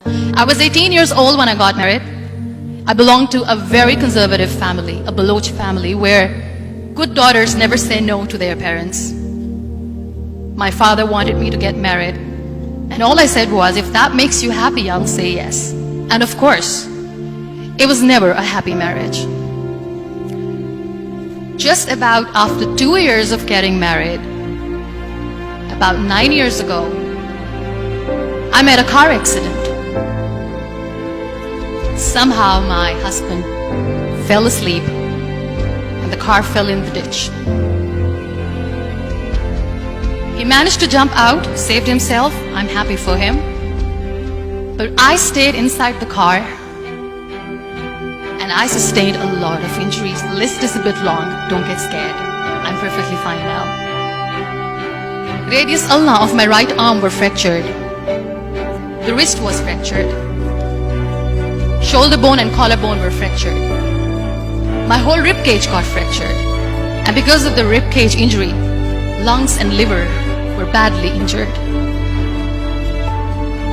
I was 18 years old when I got married. I belonged to a very conservative family, a Baloch family, where good daughters never say no to their parents. My father wanted me to get married, and all I said was, if that makes you happy, I'll say yes. And of course, it was never a happy marriage. Just about after 2 years of getting married, about 9 years ago, I met a car accident. Somehow my husband fell asleep and the car fell in the ditch. He managed to jump out, saved himself. I'm happy for him. But I stayed inside the car and I sustained a lot of injuries. The list is a bit long. Don't get scared. I'm perfectly fine now. Radius ulna of my right arm were fractured. The wrist was fractured. Shoulder bone and collarbone were fractured. My whole rib cage got fractured. And because of the rib cage injury, lungs and liver were badly injured.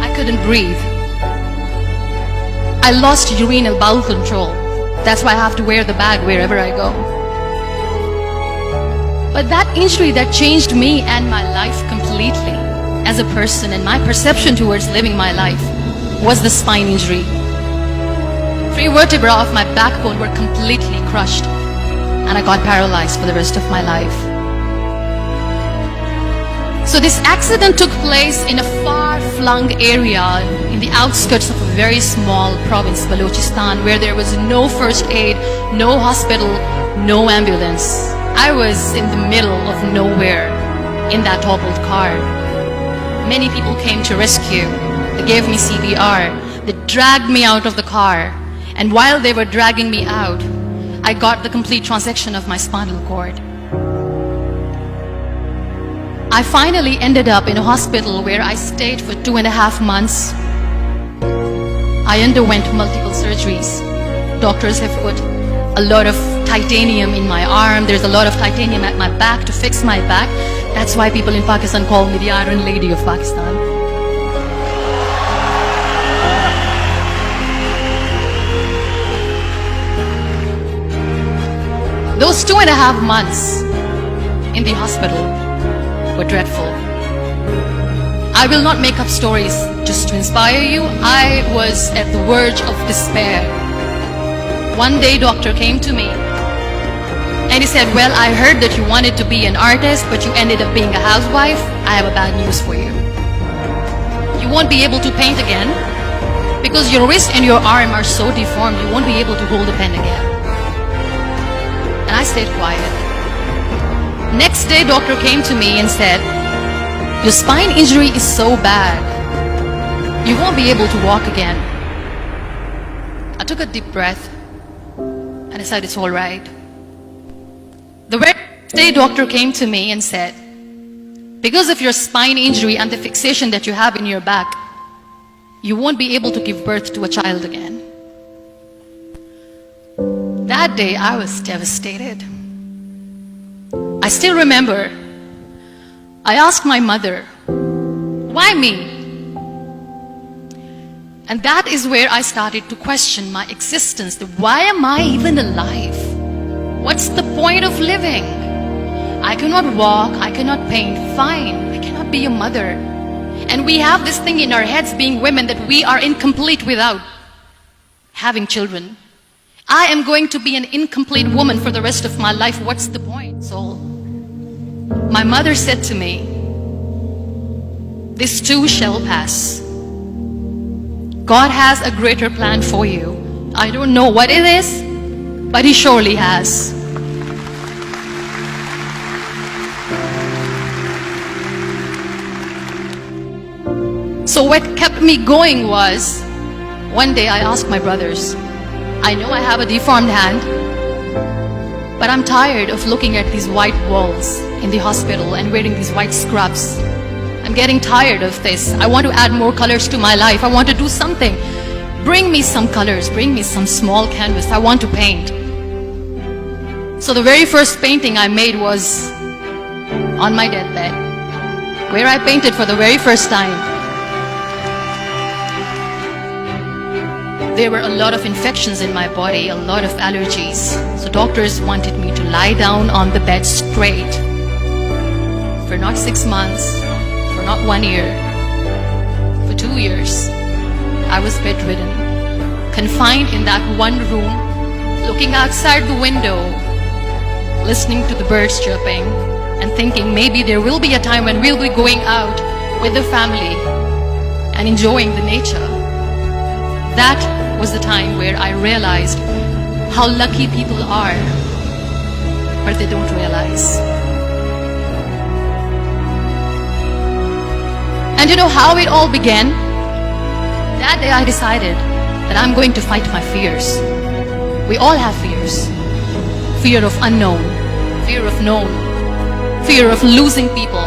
I couldn't breathe. I lost urinary bowel control. That's why I have to wear the bag wherever I go. But that injury that changed me and my life completely as a person, and my perception towards living my life, was the spine injury. 3 vertebrae of my backbone were completely crushed, and I got paralyzed for the rest of my life. So this accident took place in a far-flung area in the outskirts of a very small province, Balochistan, where there was no first aid, no hospital, no ambulance. I was in the middle of nowhere in that toppled car. Many people came to rescue. They gave me CPR. They dragged me out of the car. And while they were dragging me out, I got the complete transection of my spinal cord. I finally ended up in a hospital where I stayed for 2.5 months. I underwent multiple surgeries. Doctors have put a lot of titanium in my arm. There's a lot of titanium at my back to fix my back. That's why people in Pakistan call me the Iron Lady of Pakistan. Those 2.5 months in the hospital were dreadful. I will not make up stories just to inspire you. I was at the verge of despair. One day, doctor came to me and he said, well, I heard that you wanted to be an artist, but you ended up being a housewife. I have a bad news for you. You won't be able to paint again because your wrist and your arm are so deformed, you won't be able to hold a pen again. And I stayed quiet. Next day, doctor came to me and said, your spine injury is so bad, you won't be able to walk again. I took a deep breath and I said, it's all right. The very next day, doctor came to me and said, because of your spine injury and the fixation that you have in your back, you won't be able to give birth to a child again. That day, I was devastated. I still remember, I asked my mother, why me? And that is where I started to question my existence. Why am I even alive? What's the point of living? I cannot walk, I cannot paint, fine, I cannot be a mother. And we have this thing in our heads, being women, that we are incomplete without having children. I am going to be an incomplete woman for the rest of my life. What's the point? So my mother said to me, this too shall pass. God has a greater plan for you. I don't know what it is, but He surely has. So what kept me going was, one day I asked my brothers, I know I have a deformed hand, but I'm tired of looking at these white walls in the hospital and wearing these white scrubs. I'm getting tired of this. I want to add more colors to my life. I want to do something. Bring me some colors. Bring me some small canvas. I want to paint. So the very first painting I made was on my deathbed, where I painted for the very first time. There were a lot of infections in my body, a lot of allergies. So doctors wanted me to lie down on the bed straight for not 6 months, for not 1 year, for 2 years. I was bedridden, confined in that one room, looking outside the window, listening to the birds chirping, and thinking maybe there will be a time when we'll be going out with the family and enjoying the nature. That was the time where I realized how lucky people are, but they don't realize. And you know how it all began? That day I decided that I'm going to fight my fears. We all have fears. Fear of unknown, fear of known, fear of losing people,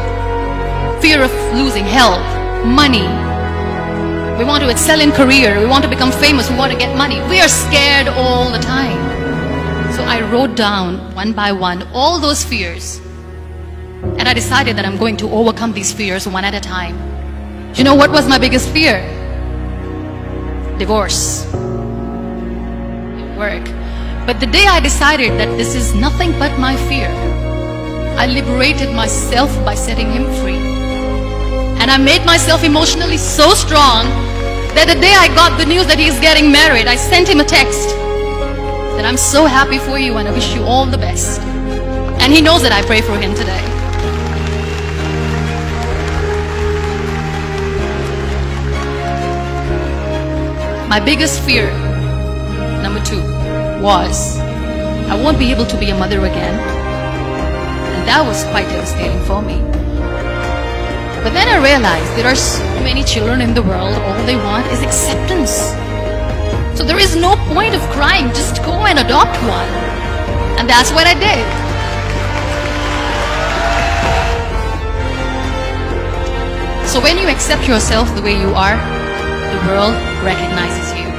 fear of losing health, money. We want to excel in career, we want to become famous, we want to get money. We are scared all the time. So I wrote down one by one all those fears. And I decided that I'm going to overcome these fears one at a time. Do you know what was my biggest fear? Divorce. Work. But the day I decided that this is nothing but my fear, I liberated myself by setting him free. And I made myself emotionally so strong that the day I got the news that he's getting married, I sent him a text that I'm so happy for you and I wish you all the best. And he knows that I pray for him today. My biggest fear, number 2, was I won't be able to be a mother again. And that was quite devastating for me. But then I realized there are so many children in the world, all they want is acceptance. So there is no point of crying, just go and adopt one. And that's what I did. So when you accept yourself the way you are, the world recognizes you.